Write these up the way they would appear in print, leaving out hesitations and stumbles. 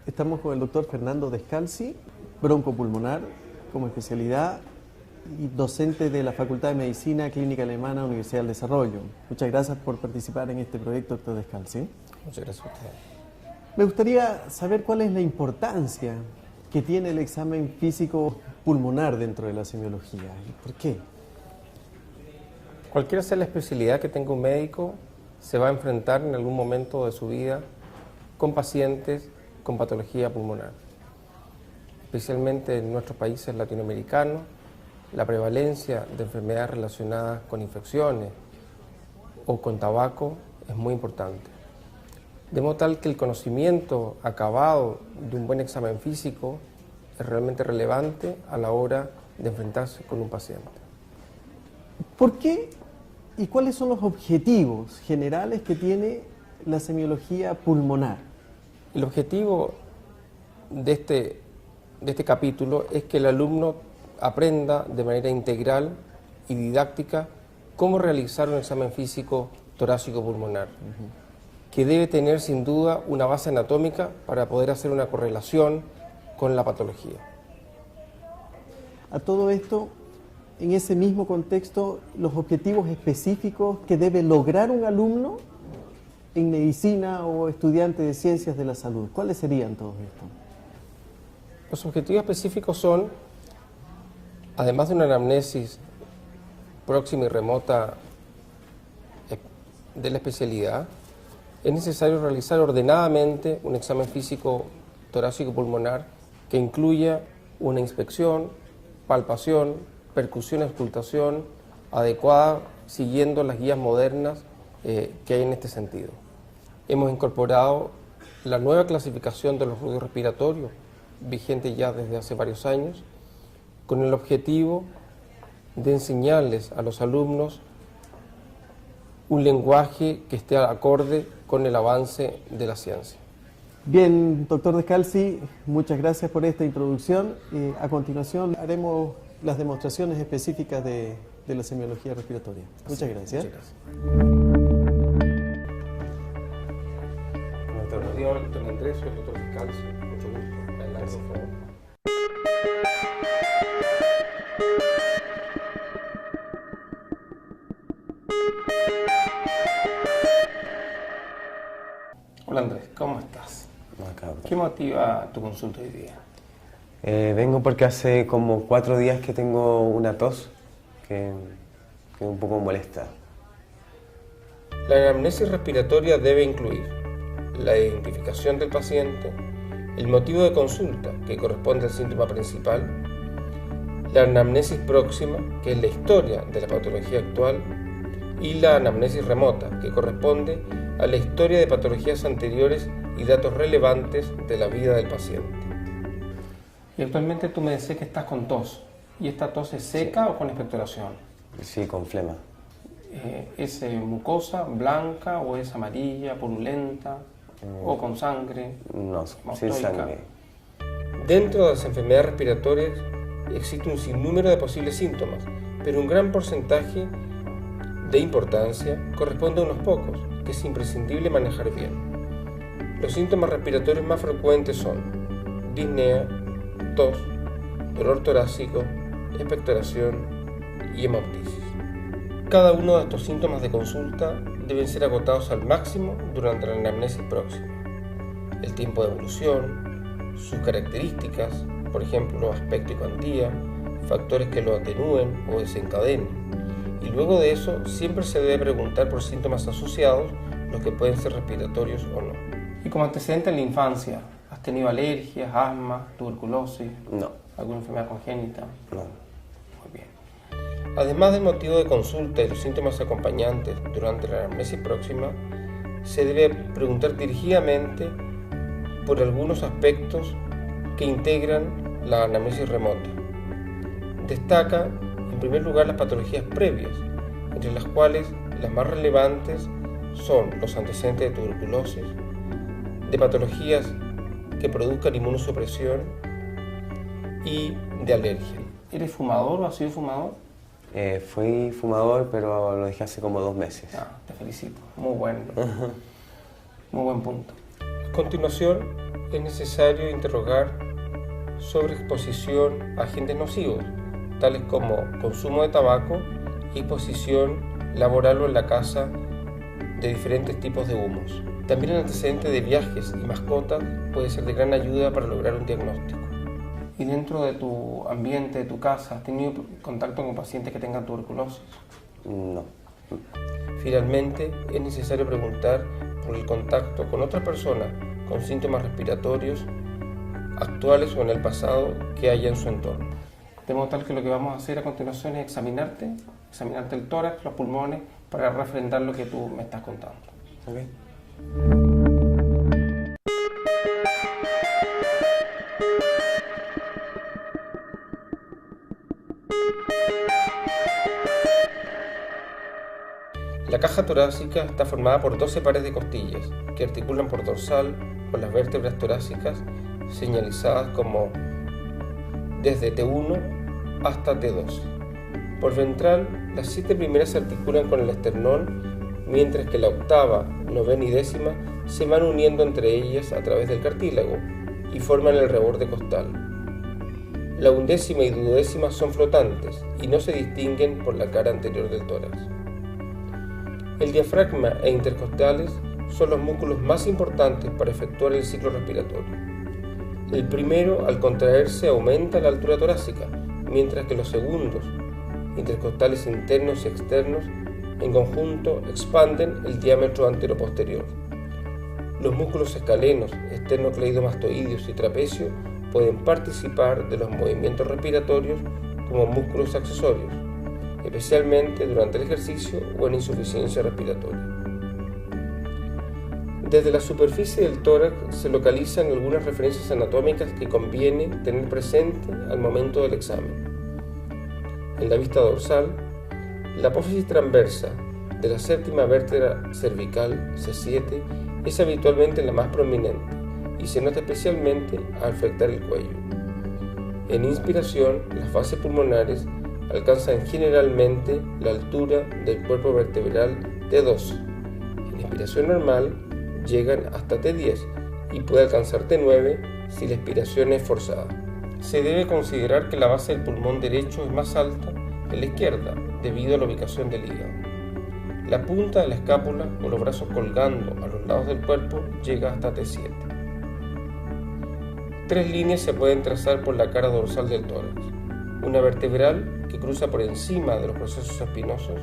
Estamos con el doctor Fernando Descalzi, broncopulmonar como especialidad y docente de la Facultad de Medicina Clínica Alemana, Universidad del Desarrollo. Muchas gracias por participar en este proyecto, doctor Descalzi. Muchas gracias a usted. Me gustaría saber cuál es la importancia que tiene el examen físico pulmonar dentro de la semiología y por qué. Cualquiera sea la especialidad que tenga un médico, se va a enfrentar en algún momento de su vida con pacientes con patología pulmonar. Especialmente en nuestros países latinoamericanos, la prevalencia de enfermedades relacionadas con infecciones o con tabaco es muy importante. De modo tal que el conocimiento acabado de un buen examen físico es realmente relevante a la hora de enfrentarse con un paciente. ¿Por qué y cuáles son los objetivos generales que tiene la semiología pulmonar? El objetivo de este capítulo es que el alumno aprenda de manera integral y didáctica cómo realizar un examen físico torácico pulmonar, que debe tener sin duda una base anatómica para poder hacer una correlación con la patología. A todo esto, en ese mismo contexto, los objetivos específicos que debe lograr un alumno en medicina o estudiante de ciencias de la salud, ¿cuáles serían todos estos? Los objetivos específicos son, además de una anamnesis próxima y remota de la especialidad, es necesario realizar ordenadamente un examen físico torácico pulmonar que incluya una inspección, palpación, percusión, auscultación adecuada siguiendo las guías modernas que hay en este sentido. Hemos incorporado la nueva clasificación de los ruidos respiratorios, vigente ya desde hace varios años, con el objetivo de enseñarles a los alumnos un lenguaje que esté acorde con el avance de la ciencia. Bien, doctor Descalzi, muchas gracias por esta introducción. A continuación haremos las demostraciones específicas de la semiología respiratoria. Muchas gracias. Muchas gracias. Doctor Andrés, soy el doctor Descalzi. Mucho gusto. Adelante, por favor. Hola Andrés, ¿cómo estás? ¿Qué motiva tu consulta hoy día? Vengo porque hace como 4 días que tengo una tos que un poco molesta. La anamnesis respiratoria debe incluir la identificación del paciente, el motivo de consulta, que corresponde al síntoma principal, la anamnesis próxima, que es la historia de la patología actual, y la anamnesis remota, que corresponde a la historia de patologías anteriores y datos relevantes de la vida del paciente. Y actualmente tú me decías que estás con tos. ¿Y esta tos es seca o con expectoración? Sí, con flema. ¿Es mucosa, blanca o es amarilla, purulenta o con sangre? No, sin sangre. Dentro de las enfermedades respiratorias existe un sinnúmero de posibles síntomas, pero un gran porcentaje de importancia corresponde a unos pocos, que es imprescindible manejar bien. Los síntomas respiratorios más frecuentes son disnea, tos, dolor torácico, expectoración y hemoptisis. Cada uno de estos síntomas de consulta deben ser agotados al máximo durante la anamnesis próxima. El tiempo de evolución, sus características, por ejemplo, aspecto y cuantía, factores que lo atenúen o desencadenen. Y luego de eso, siempre se debe preguntar por síntomas asociados, los que pueden ser respiratorios o no. Y como antecedente en la infancia, ¿has tenido alergias, asma, tuberculosis? No. ¿Alguna enfermedad congénita? No. Muy bien. Además del motivo de consulta y los síntomas acompañantes durante la anamnesis próxima, se debe preguntar dirigidamente por algunos aspectos que integran la anamnesis remota. Destaca, en primer lugar, las patologías previas, entre las cuales las más relevantes son los antecedentes de tuberculosis, de patologías que produzcan inmunosupresión y de alergia. ¿Eres fumador o has sido fumador? Fui fumador, pero lo dejé hace como 2 meses. Te felicito. Muy buen punto. ¿Has continuación, es necesario interrogar sobre exposición a agentes nocivos, tales como consumo de tabaco y exposición laboral o en la casa de diferentes tipos de humos. También el antecedente de viajes y mascotas puede ser de gran ayuda para lograr un diagnóstico. ¿Y dentro de tu ambiente, de tu casa, has tenido contacto con pacientes que tengan tuberculosis? No. Finalmente, es necesario preguntar por el contacto con otras personas con síntomas respiratorios actuales o en el pasado que haya en su entorno. De modo tal que lo que vamos a hacer a continuación es examinarte el tórax, los pulmones, para refrendar lo que tú me estás contando. Okay. La caja torácica está formada por 12 pares de costillas que articulan por dorsal con las vértebras torácicas señalizadas como desde T1 hasta T2. Por ventral, las 7 primeras se articulan con el esternón, mientras que la octava, novena y décima se van uniendo entre ellas a través del cartílago y forman el reborde costal. La undécima y duodécima son flotantes y no se distinguen por la cara anterior del tórax. El diafragma e intercostales son los músculos más importantes para efectuar el ciclo respiratorio. El primero, al contraerse, aumenta la altura torácica, mientras que los segundos, intercostales internos y externos, en conjunto expanden el diámetro anteroposterior. Los músculos escalenos, esternocleidomastoideos y trapecio pueden participar de los movimientos respiratorios como músculos accesorios, especialmente durante el ejercicio o en insuficiencia respiratoria. Desde la superficie del tórax se localizan algunas referencias anatómicas que conviene tener presente al momento del examen. En la vista dorsal, la apófisis transversa de la séptima vértebra cervical, C7, es habitualmente la más prominente y se nota especialmente al flectar el cuello. En inspiración, las fases pulmonares alcanzan generalmente la altura del cuerpo vertebral T2. En inspiración normal llegan hasta T10 y puede alcanzar T9 si la expiración es forzada. Se debe considerar que la base del pulmón derecho es más alta que la izquierda debido a la ubicación del hígado. La punta de la escápula o los brazos colgando a los lados del cuerpo llega hasta T7. 3 líneas se pueden trazar por la cara dorsal del tórax. Una vertebral que cruza por encima de los procesos espinosos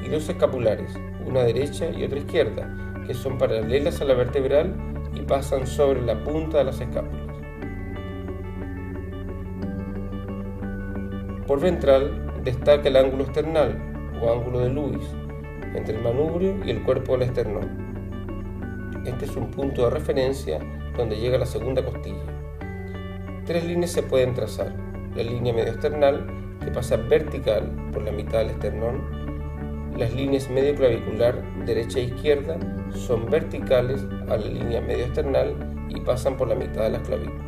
y 2 escapulares, una derecha y otra izquierda, que son paralelas a la vertebral y pasan sobre la punta de las escápulas. Por ventral destaca el ángulo esternal o ángulo de Lewis entre el manubrio y el cuerpo del esternón. Este es un punto de referencia donde llega la segunda costilla. 3 líneas se pueden trazar: la línea medioesternal, que pasa vertical por la mitad del esternón. Las líneas medioclavicular, derecha e izquierda, son verticales a la línea medioesternal y pasan por la mitad de las clavículas.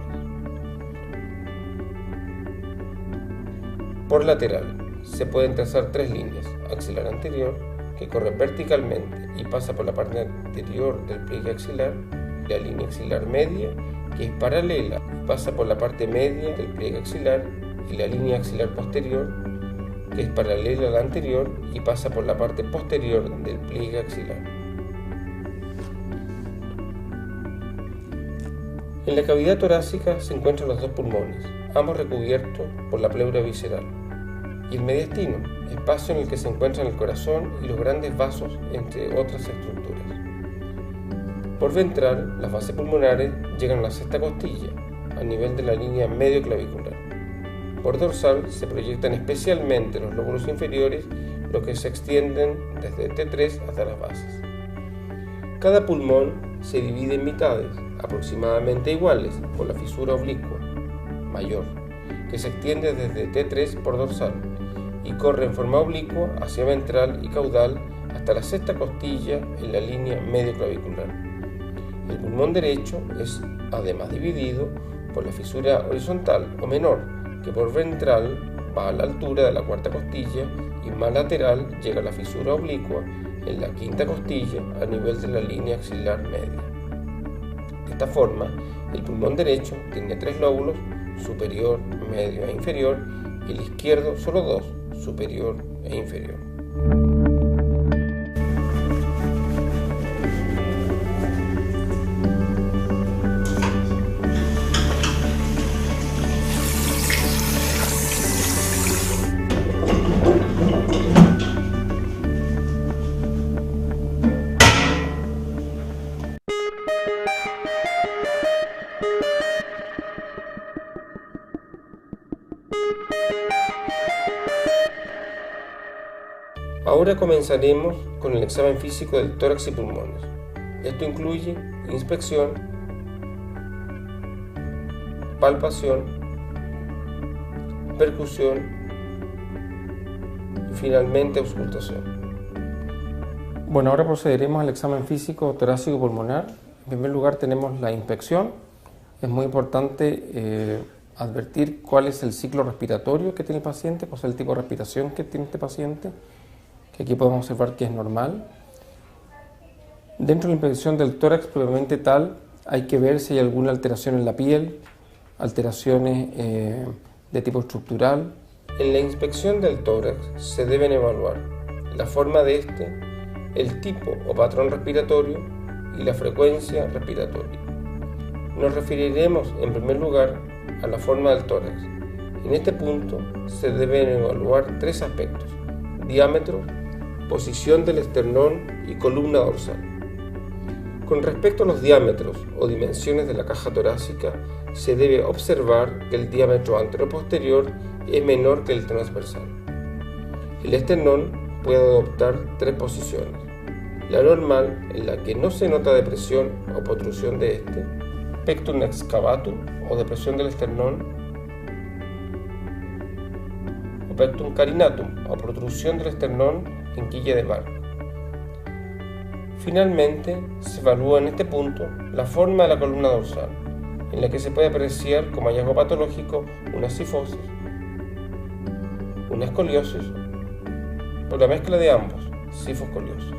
Por lateral, se pueden trazar 3 líneas: axilar anterior, que corre verticalmente y pasa por la parte anterior del pliegue axilar, la línea axilar media, que es paralela y pasa por la parte media del pliegue axilar, y la línea axilar posterior, que es paralela a la anterior y pasa por la parte posterior del pliegue axilar. En la cavidad torácica se encuentran los 2 pulmones, ambos recubiertos por la pleura visceral, y el mediastino, espacio en el que se encuentran el corazón y los grandes vasos, entre otras estructuras. Por ventral, las bases pulmonares llegan a la sexta costilla, a nivel de la línea medioclavicular. Por dorsal se proyectan especialmente los lóbulos inferiores, los que se extienden desde T3 hasta las bases. Cada pulmón se divide en mitades, aproximadamente iguales, por la fisura oblicua mayor, que se extiende desde T3 por dorsal y corre en forma oblicua hacia ventral y caudal hasta la sexta costilla en la línea medioclavicular. El pulmón derecho es además dividido por la fisura horizontal o menor, que por ventral va a la altura de la cuarta costilla y más lateral llega a la fisura oblicua en la quinta costilla a nivel de la línea axilar media. esta forma, el pulmón derecho tiene 3 lóbulos, superior, medio e inferior, y el izquierdo solo 2, superior e inferior. Ahora comenzaremos con el examen físico del tórax y pulmones. Esto incluye inspección, palpación, percusión y finalmente auscultación. Bueno, ahora procederemos al examen físico torácico pulmonar. En primer lugar tenemos la inspección. Es muy importante advertir cuál es el ciclo respiratorio que tiene el paciente, cuál es el tipo de respiración que tiene este paciente, que aquí podemos observar que es normal. Dentro de la inspección del tórax propiamente tal, hay que ver si hay alguna alteración en la piel, alteraciones de tipo estructural. En la inspección del tórax se deben evaluar la forma de este, el tipo o patrón respiratorio y la frecuencia respiratoria. Nos referiremos en primer lugar a la forma del tórax. En este punto se deben evaluar 3 aspectos: diámetro, posición del esternón y columna dorsal. Con respecto a los diámetros o dimensiones de la caja torácica, se debe observar que el diámetro anteroposterior es menor que el transversal. El esternón puede adoptar 3 posiciones: la normal, en la que no se nota depresión o protrusión de este, pectum excavatum o depresión del esternón, o pectum carinatum o protrusión del esternón en quilla de barco. Finalmente, se evalúa en este punto la forma de la columna dorsal, en la que se puede apreciar como hallazgo patológico una cifosis, una escoliosis o la mezcla de ambos, cifoescoliosis.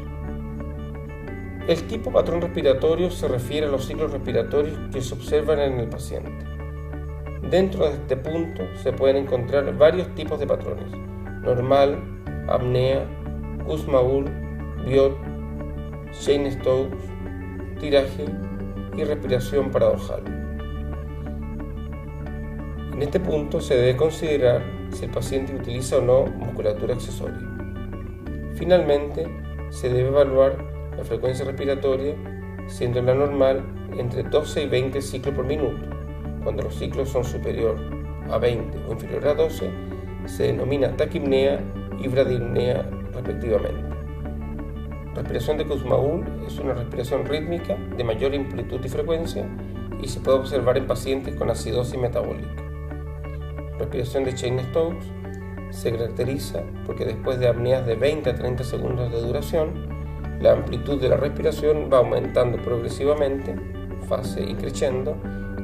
El tipo patrón respiratorio se refiere a los ciclos respiratorios que se observan en el paciente. Dentro de este punto se pueden encontrar varios tipos de patrones: normal, apnea, Kussmaul, Biot, Cheyne-Stokes, tiraje y respiración paradojal. En este punto se debe considerar si el paciente utiliza o no musculatura accesoria. Finalmente, se debe evaluar la frecuencia respiratoria, siendo la normal entre 12 y 20 ciclos por minuto. Cuando los ciclos son superior a 20 o inferior a 12, se denomina taquipnea y bradipnea respectivamente. Respiración de Kussmaul es una respiración rítmica de mayor amplitud y frecuencia y se puede observar en pacientes con acidosis metabólica. Respiración de Cheyne-Stokes se caracteriza porque después de apneas de 20 a 30 segundos de duración, la amplitud de la respiración va aumentando progresivamente, fase increciendo,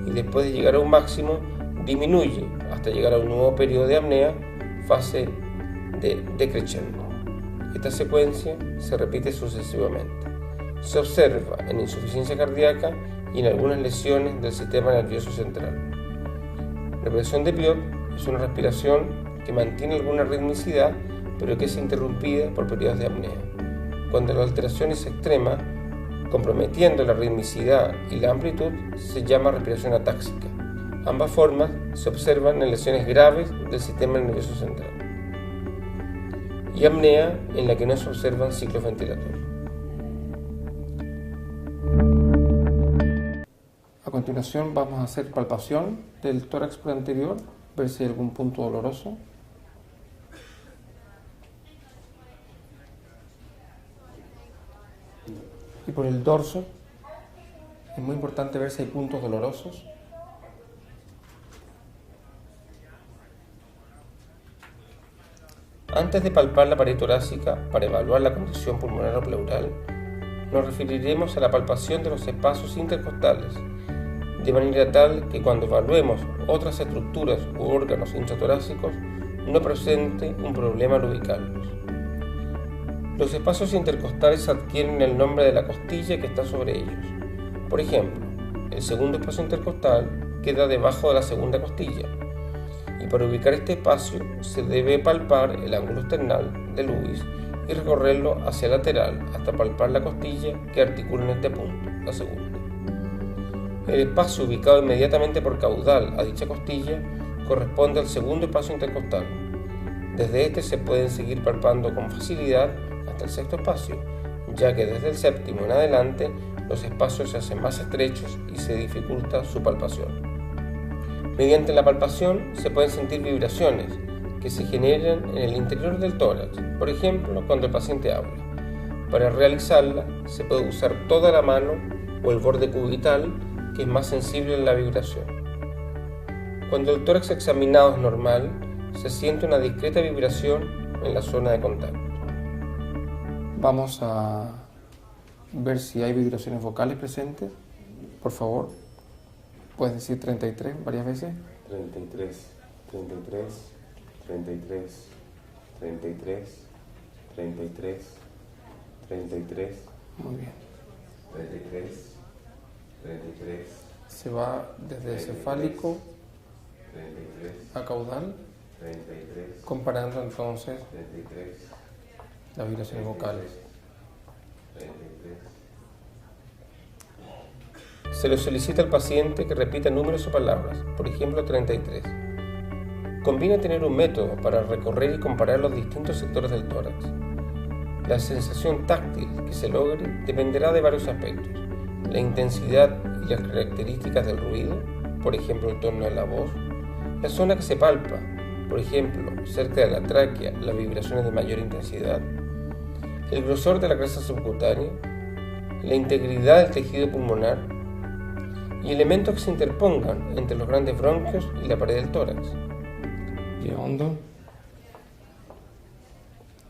y después de llegar a un máximo disminuye hasta llegar a un nuevo periodo de apnea, fase de decreciendo. Esta secuencia se repite sucesivamente. Se observa en insuficiencia cardíaca y en algunas lesiones del sistema nervioso central. La respiración de Biot es una respiración que mantiene alguna ritmicidad, pero que es interrumpida por periodos de apnea. Cuando la alteración es extrema, comprometiendo la ritmicidad y la amplitud, se llama respiración atáxica. Ambas formas se observan en lesiones graves del sistema nervioso central. Y apnea en la que no se observan ciclos ventilatorios. A continuación vamos a hacer palpación del tórax por anterior, ver si hay algún punto doloroso. Y por el dorso es muy importante ver si hay puntos dolorosos. Antes de palpar la pared torácica para evaluar la condición pulmonar o pleural, nos referiremos a la palpación de los espacios intercostales, de manera tal que cuando evaluemos otras estructuras u órganos intratorácicos no presente un problema al ubicarlos. Los espacios intercostales adquieren el nombre de la costilla que está sobre ellos. Por ejemplo, el segundo espacio intercostal queda debajo de la segunda costilla, y para ubicar este espacio se debe palpar el ángulo external del ubis y recorrerlo hacia el lateral hasta palpar la costilla que articula en este punto, la segunda. El espacio ubicado inmediatamente por caudal a dicha costilla corresponde al segundo espacio intercostal. Desde este se pueden seguir palpando con facilidad hasta el sexto espacio, ya que desde el séptimo en adelante los espacios se hacen más estrechos y se dificulta su palpación. Mediante la palpación se pueden sentir vibraciones que se generan en el interior del tórax, por ejemplo cuando el paciente habla. Para realizarla se puede usar toda la mano o el borde cubital, que es más sensible a la vibración. Cuando el tórax examinado es normal, se siente una discreta vibración en la zona de contacto. Vamos a ver si hay vibraciones vocales presentes. Por favor, puedes decir 33 varias veces. 33, 33, 33, 33, 33, 33. Muy bien. 33, 33. Se va desde cefálico 33, a caudal, 33, comparando entonces 33, las vibraciones vocales. 33. Se le solicita al paciente que repita números o palabras, por ejemplo 33. Conviene tener un método para recorrer y comparar los distintos sectores del tórax. La sensación táctil que se logre dependerá de varios aspectos: la intensidad y las características del ruido, por ejemplo el tono de la voz, la zona que se palpa, por ejemplo cerca de la tráquea, las vibraciones de mayor intensidad, el grosor de la grasa subcutánea, la integridad del tejido pulmonar y elementos que se interpongan entre los grandes bronquios y la pared del tórax. Respire hondo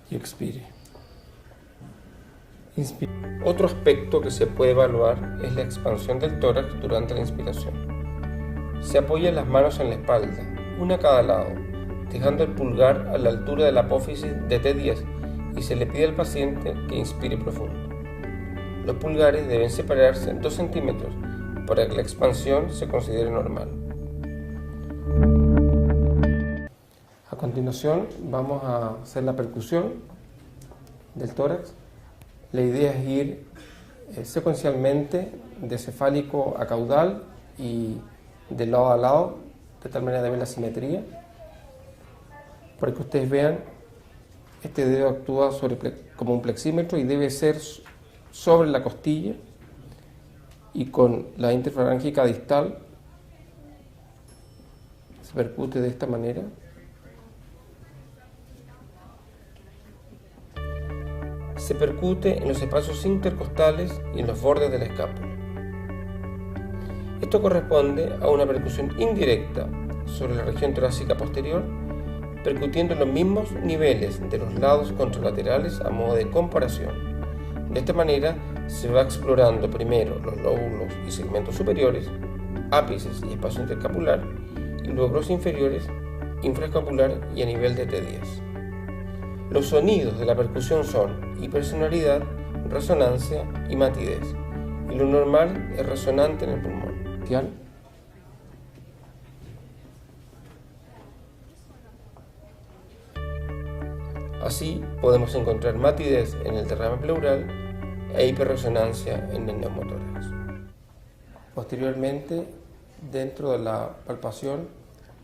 y expire. Inspire. Otro aspecto que se puede evaluar es la expansión del tórax durante la inspiración. Se apoyan las manos en la espalda, una a cada lado, dejando el pulgar a la altura de la apófisis de T10 y se le pide al paciente que inspire profundo. Los pulgares deben separarse en 2 centímetros para que la expansión se considere normal. A continuación vamos a hacer la percusión del tórax. La idea es ir secuencialmente de cefálico a caudal y de lado a lado, de tal manera de ver la simetría. Para que ustedes vean, este dedo actúa como un plexímetro y debe ser sobre la costilla, y con la interfarángica distal se percute de esta manera. Se percute en los espacios intercostales y en los bordes de la escápula. Esto corresponde a una percusión indirecta sobre la región torácica posterior, percutiendo en los mismos niveles de los lados contralaterales a modo de comparación. De esta manera se va explorando primero los lóbulos y segmentos superiores, ápices y espacio intercapular, y luego los inferiores, infraescapular y a nivel de T10. Los sonidos de la percusión son hipersonoridad, resonancia y matidez, y lo normal es resonante en el pulmón. Así podemos encontrar matidez en el derrame pleural e hiperresonancia en el neumotórax. Posteriormente, dentro de la palpación,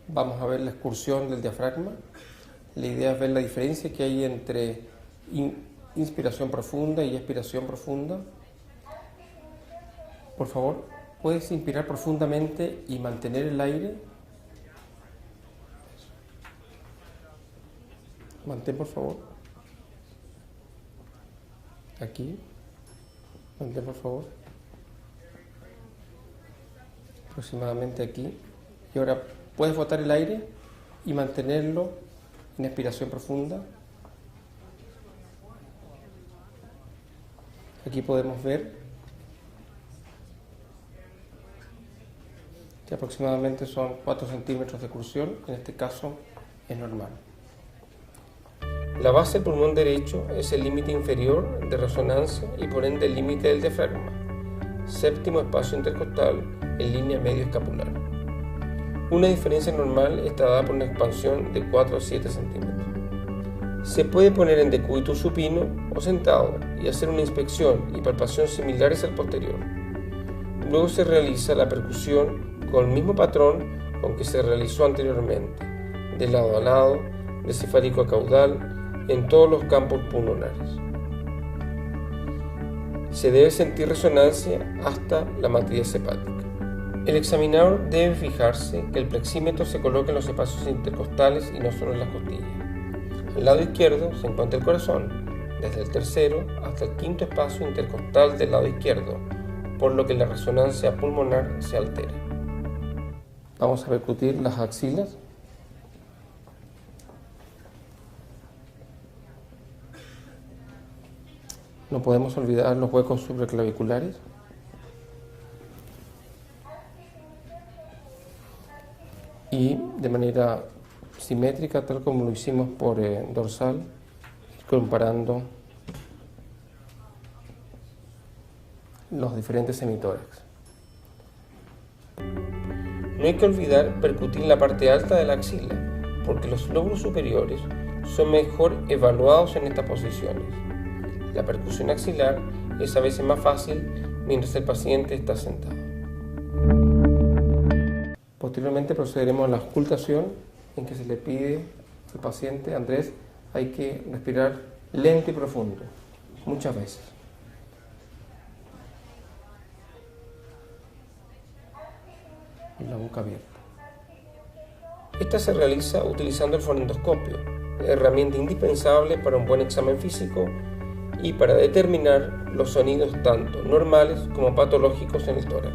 vamos a ver la excursión del diafragma. La idea es ver la diferencia que hay entre inspiración profunda y expiración profunda. Por favor, puedes inspirar profundamente y mantener el aire. Mantén, por favor. Aquí. Mantén, por favor. Aproximadamente aquí. Y ahora puedes botar el aire y mantenerlo en expiración profunda. Aquí podemos ver que aproximadamente son 4 centímetros de excursión. En este caso es normal. La base del pulmón derecho es el límite inferior de resonancia y por ende el límite del diafragma. séptimo espacio intercostal en línea medio escapular. Una diferencia normal está dada por una expansión de 4 a 7 centímetros. Se puede poner en decúbito supino o sentado y hacer una inspección y palpación similares al posterior. Luego se realiza la percusión con el mismo patrón con que se realizó anteriormente, de lado a lado, de cefálico a caudal, en todos los campos pulmonares. Se debe sentir resonancia hasta la matriz hepática. El examinador debe fijarse que el plexímetro se coloque en los espacios intercostales y no solo en las costillas. Al lado izquierdo se encuentra el corazón, desde el tercero hasta el quinto espacio intercostal del lado izquierdo, por lo que la resonancia pulmonar se altera. Vamos a percutir las axilas. No podemos olvidar los huecos supraclaviculares. Y de manera simétrica, tal como lo hicimos por dorsal, comparando los diferentes semitórax. No hay que olvidar percutir la parte alta de la axila, porque los lóbulos superiores son mejor evaluados en estas posiciones. La percusión axilar es a veces más fácil mientras el paciente está sentado. Posteriormente procederemos a la auscultación, en que se le pide al paciente: Andrés, hay que respirar lento y profundo, muchas veces. Y la boca abierta. Esta se realiza utilizando el fonendoscopio, herramienta indispensable para un buen examen físico y para determinar los sonidos tanto normales como patológicos en el tórax.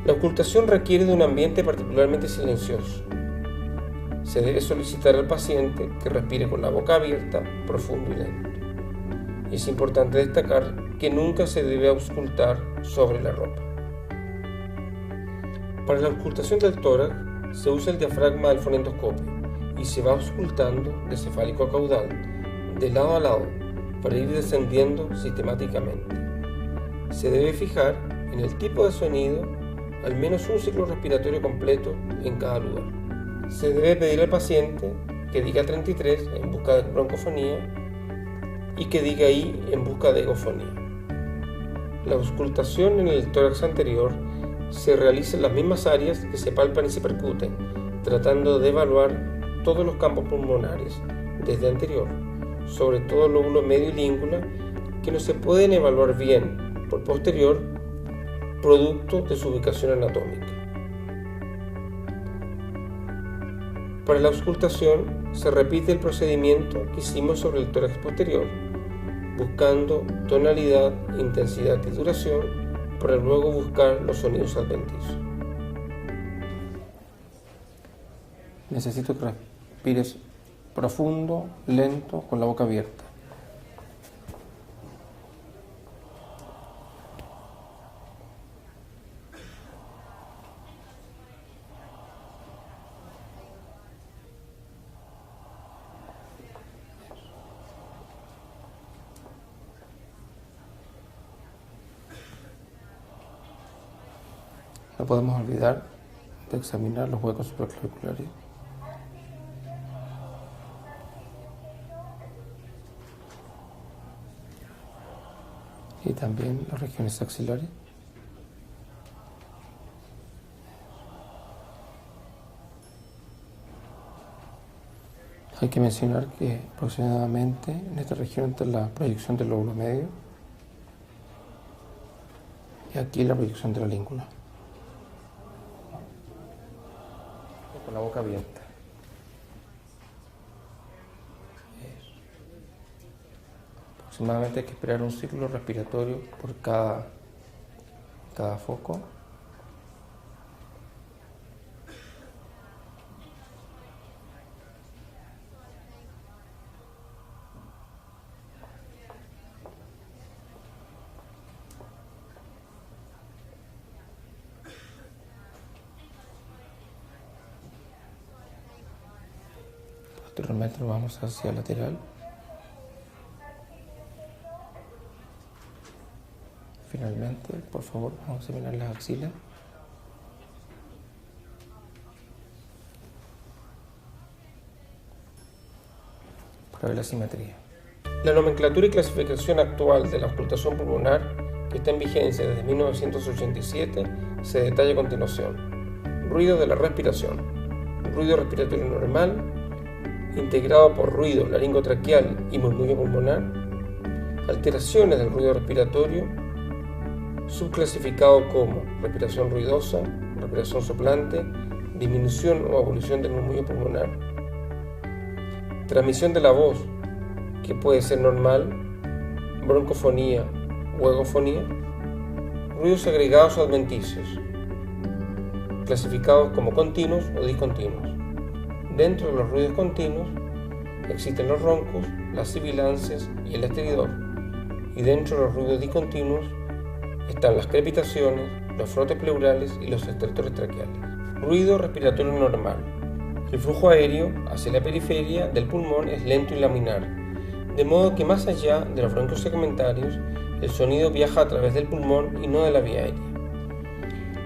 La auscultación requiere de un ambiente particularmente silencioso. Se debe solicitar al paciente que respire con la boca abierta, profundo y lento. Y es importante destacar que nunca se debe auscultar sobre la ropa. Para la auscultación del tórax se usa el diafragma del fonendoscopio y se va auscultando de cefálico a caudal, de lado a lado, para ir descendiendo sistemáticamente. Se debe fijar en el tipo de sonido al menos un ciclo respiratorio completo en cada lugar. Se debe pedir al paciente que diga 33 en busca de broncofonía y que diga I en busca de egofonía. La auscultación en el tórax anterior se realiza en las mismas áreas que se palpan y se percuten, tratando de evaluar todos los campos pulmonares desde anterior, sobre todo el lóbulo medio y língula, que no se pueden evaluar bien por posterior, producto de su ubicación anatómica. Para la auscultación se repite el procedimiento que hicimos sobre el tórax posterior, buscando tonalidad, intensidad y duración, para luego buscar los sonidos adventicios. Necesito que respires profundo, lento, con la boca abierta. No podemos olvidar de examinar los huecos supraclaviculares. Y también las regiones axilares. Hay que mencionar que aproximadamente en esta región está la proyección del lóbulo medio y aquí la proyección de la língula. Con la boca abierta. Aproximadamente hay que esperar un ciclo respiratorio por cada foco. Posteriormente nos vamos hacia el lateral. Finalmente, por favor, vamos a examinar las axilas. Para ver la simetría. La nomenclatura y clasificación actual de la auscultación pulmonar, que está en vigencia desde 1987, se detalla a continuación. Ruido de la respiración. Ruido respiratorio normal, integrado por ruido laringotraqueal y murmullo pulmonar. Alteraciones del ruido respiratorio, subclasificado como respiración ruidosa, respiración soplante, disminución o abolición del murmullo pulmonar. Transmisión de la voz, que puede ser normal, broncofonía o egofonía. Ruidos agregados o adventicios, clasificados como continuos o discontinuos. Dentro de los ruidos continuos existen los roncos, las sibilancias y el estridor, y dentro de los ruidos discontinuos están las crepitaciones, los frotes pleurales y los estertores traqueales. Ruido respiratorio normal. El flujo aéreo hacia la periferia del pulmón es lento y laminar, de modo que más allá de los bronquios segmentarios, el sonido viaja a través del pulmón y no de la vía aérea.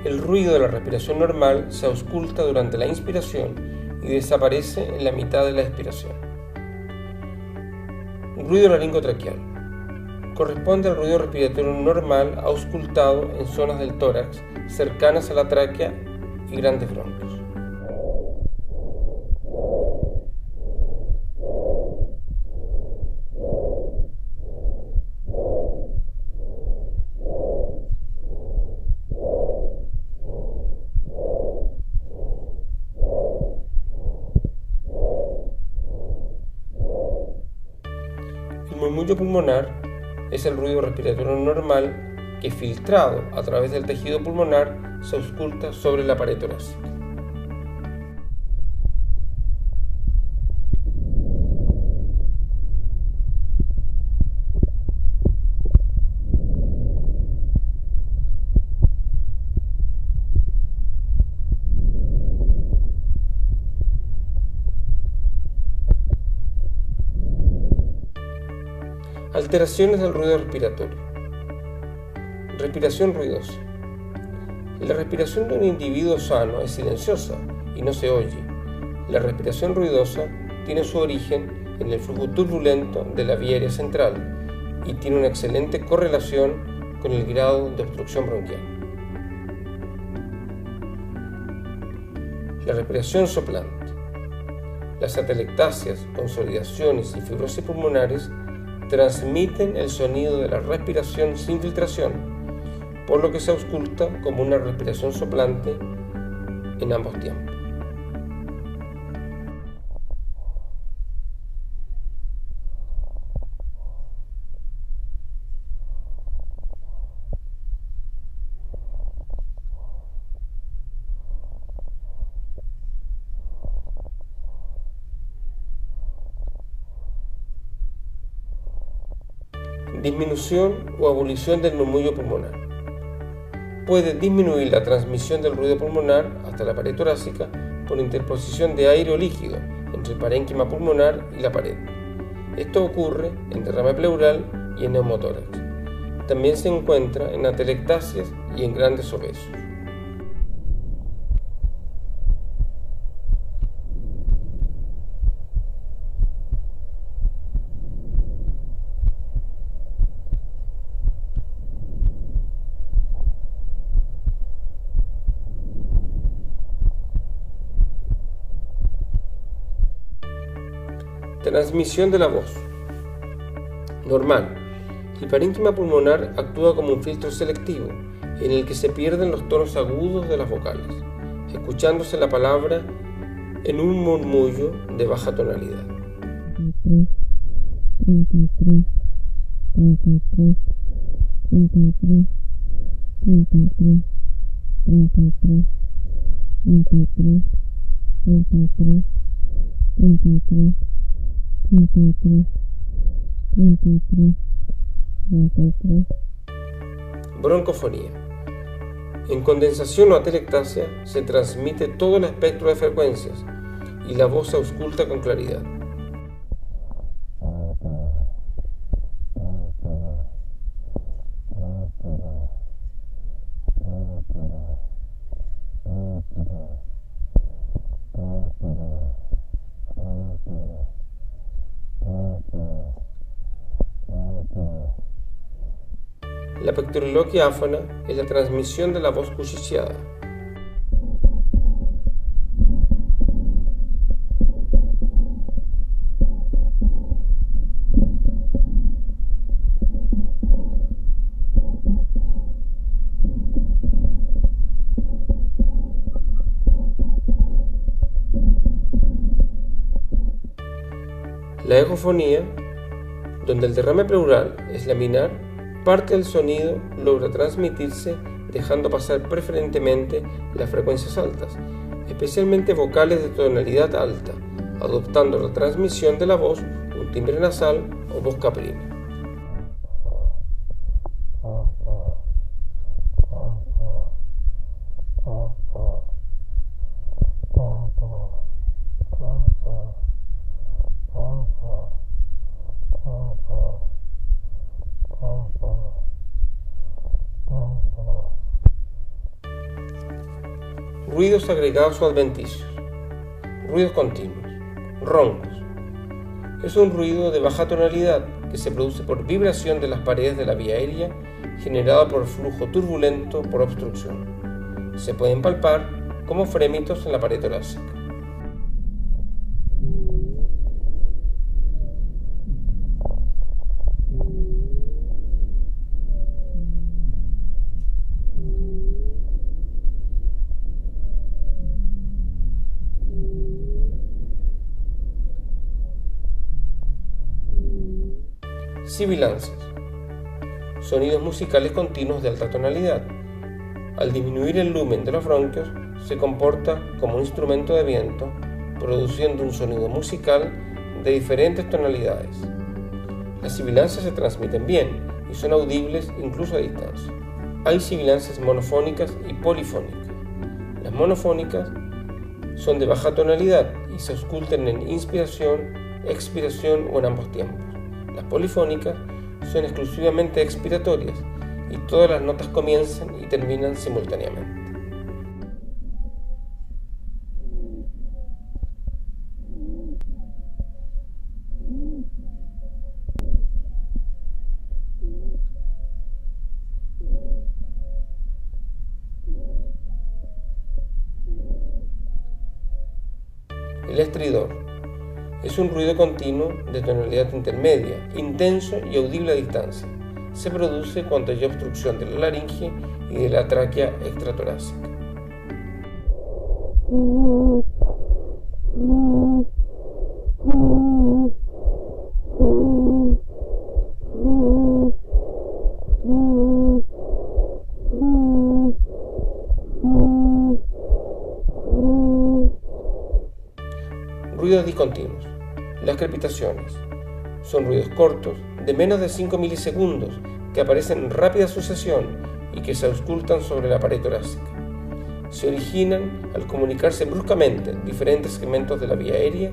El ruido de la respiración normal se ausculta durante la inspiración y desaparece en la mitad de la expiración. Ruido laringotraqueal. Corresponde al ruido respiratorio normal auscultado en zonas del tórax cercanas a la tráquea y grandes bronquios. El murmullo pulmonar es el ruido respiratorio normal que, filtrado a través del tejido pulmonar, se ausculta sobre la pared torácica. Alteraciones del ruido respiratorio. Respiración ruidosa. La respiración de un individuo sano es silenciosa y no se oye. La respiración ruidosa tiene su origen en el flujo turbulento de la vía aérea central y tiene una excelente correlación con el grado de obstrucción bronquial. La respiración soplante. Las atelectasias, consolidaciones y fibrosis pulmonares transmiten el sonido de la respiración sin filtración, por lo que se ausculta como una respiración soplante en ambos tiempos. Disminución o abolición del murmullo pulmonar. Puede disminuir la transmisión del ruido pulmonar hasta la pared torácica por interposición de aire o líquido entre el parénquima pulmonar y la pared. Esto ocurre en derrame pleural y en neumotórax. También se encuentra en atelectasias y en grandes obesos. Transmisión de la voz. Normal. El parénquima pulmonar actúa como un filtro selectivo en el que se pierden los tonos agudos de las vocales, escuchándose la palabra en un murmullo de baja tonalidad. Broncofonía. En condensación o atelectasia se transmite todo el espectro de frecuencias y la voz se ausculta con claridad. La pectoraloquia áfona es la transmisión de la voz cuchicheada. La egofonía, donde el derrame pleural es laminar, parte del sonido logra transmitirse dejando pasar preferentemente las frecuencias altas, especialmente vocales de tonalidad alta, adoptando la transmisión de la voz, un timbre nasal o voz caprina. Ruidos agregados o adventicios. Ruidos continuos. Roncos. Es un ruido de baja tonalidad que se produce por vibración de las paredes de la vía aérea generado por flujo turbulento por obstrucción. Se pueden palpar como frémitos en la pared torácica. Sibilancias. Sonidos musicales continuos de alta tonalidad. Al disminuir el lumen de los bronquios, se comporta como un instrumento de viento, produciendo un sonido musical de diferentes tonalidades. Las sibilancias se transmiten bien y son audibles incluso a distancia. Hay sibilancias monofónicas y polifónicas. Las monofónicas son de baja tonalidad y se auscultan en inspiración, expiración o en ambos tiempos. Las polifónicas son exclusivamente expiratorias y todas las notas comienzan y terminan simultáneamente. El estridor es un ruido continuo de tonalidad intermedia, intenso y audible a distancia. Se produce cuando hay obstrucción de la laringe y de la tráquea extratorácica. Ruidos discontinuos. Las crepitaciones son ruidos cortos de menos de 5 milisegundos que aparecen en rápida sucesión y que se auscultan sobre la pared torácica. Se originan al comunicarse bruscamente diferentes segmentos de la vía aérea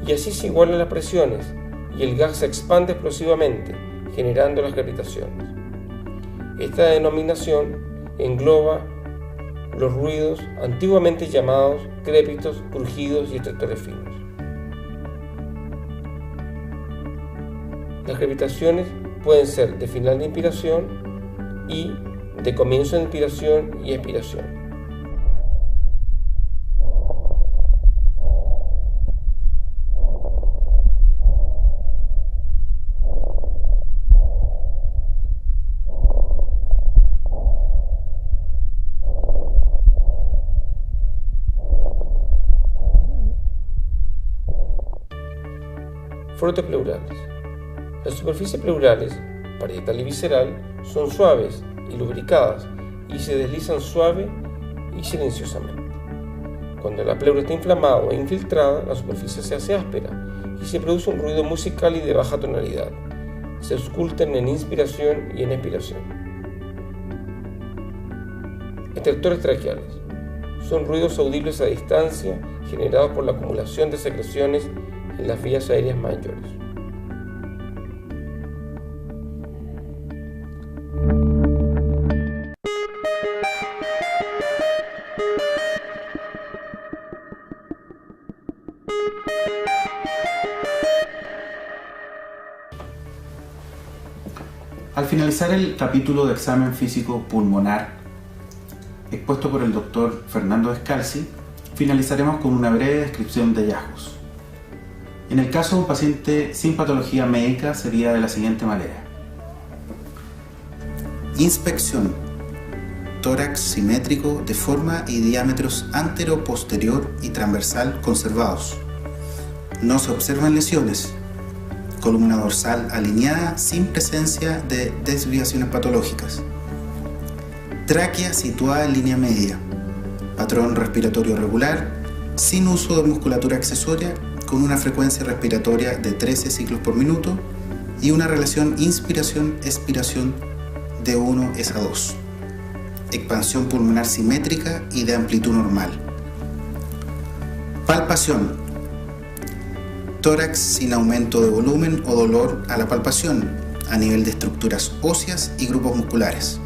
y así se igualan las presiones y el gas se expande explosivamente, generando las crepitaciones. Esta denominación engloba los ruidos antiguamente llamados crépitos, crujidos y estertores finos. Las crepitaciones pueden ser de final de inspiración y de comienzo de inspiración y expiración. Frotes pleurales. Las superficies pleurales, parietal y visceral, son suaves y lubricadas y se deslizan suave y silenciosamente. Cuando la pleura está inflamada o infiltrada, la superficie se hace áspera y se produce un ruido musical y de baja tonalidad. Se auscultan en inspiración y en expiración. Estertores traqueales. Son ruidos audibles a distancia generados por la acumulación de secreciones en las vías aéreas mayores. Al finalizar el capítulo de examen físico pulmonar expuesto por el doctor Fernando Descalzi, finalizaremos con una breve descripción de hallazgos. En el caso de un paciente sin patología médica sería de la siguiente manera. Inspección. Tórax simétrico de forma y diámetros antero, posterior y transversal conservados. No se observan lesiones. Columna dorsal alineada sin presencia de desviaciones patológicas. Tráquea situada en línea media. Patrón respiratorio regular, sin uso de musculatura accesoria, con una frecuencia respiratoria de 13 ciclos por minuto y una relación inspiración-expiración de 1:2. Expansión pulmonar simétrica y de amplitud normal. Palpación. Tórax sin aumento de volumen o dolor a la palpación, a nivel de estructuras óseas y grupos musculares.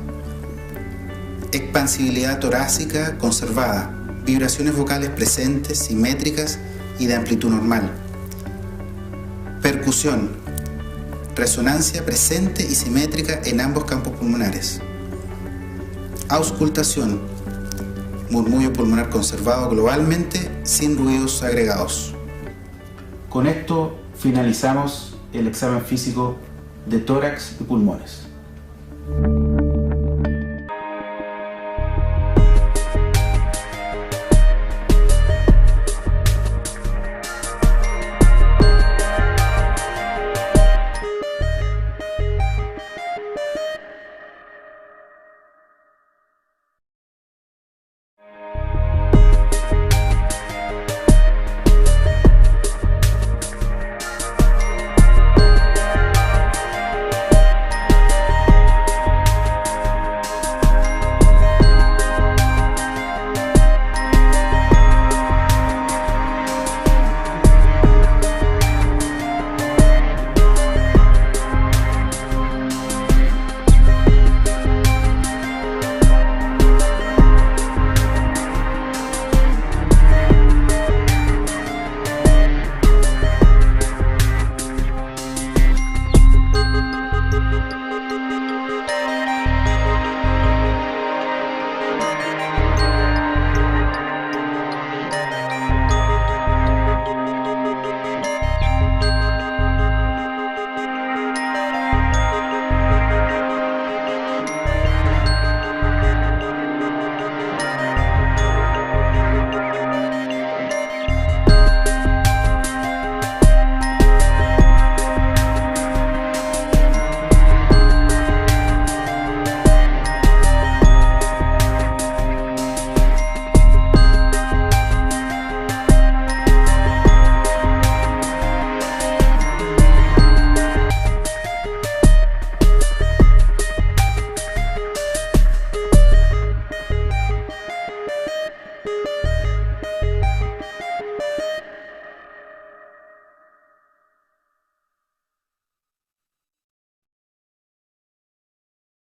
Expansibilidad torácica conservada, vibraciones vocales presentes, simétricas y de amplitud normal. Percusión. Resonancia presente y simétrica en ambos campos pulmonares. Auscultación. Murmullo pulmonar conservado globalmente, sin ruidos agregados. Con esto finalizamos el examen físico de tórax y pulmones.